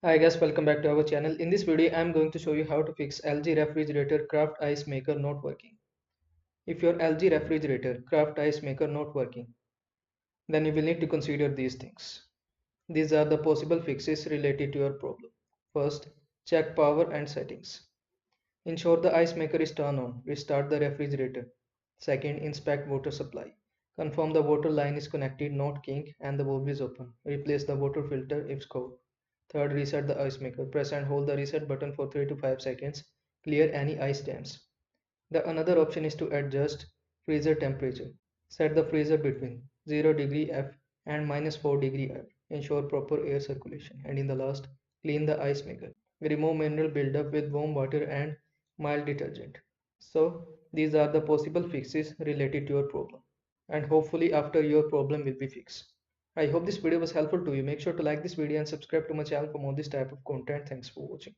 Hi guys, welcome back to our channel. In this video, I am going to show you how to fix LG refrigerator craft ice maker not working. If your LG refrigerator craft ice maker not working, then you will need to consider these things. These are the possible fixes related to your problem. First, check power and settings. Ensure the ice maker is turned on. Restart the refrigerator. Second, inspect water supply. Confirm the water line is connected, not kink, and the valve is open. Replace the water filter if scope. Third, reset the ice maker. Press and hold the reset button for 3 to 5 seconds. Clear any ice dams. The another option is to adjust freezer temperature. Set the freezer between 0 degree F and -4 degree F. Ensure proper air circulation. And in the last, clean the ice maker. Remove mineral buildup with warm water and mild detergent. So these are the possible fixes related to your problem. And hopefully after your problem will be fixed. I hope this video was helpful to you. Make sure to like this video and subscribe to my channel for more this type of content. Thanks for watching.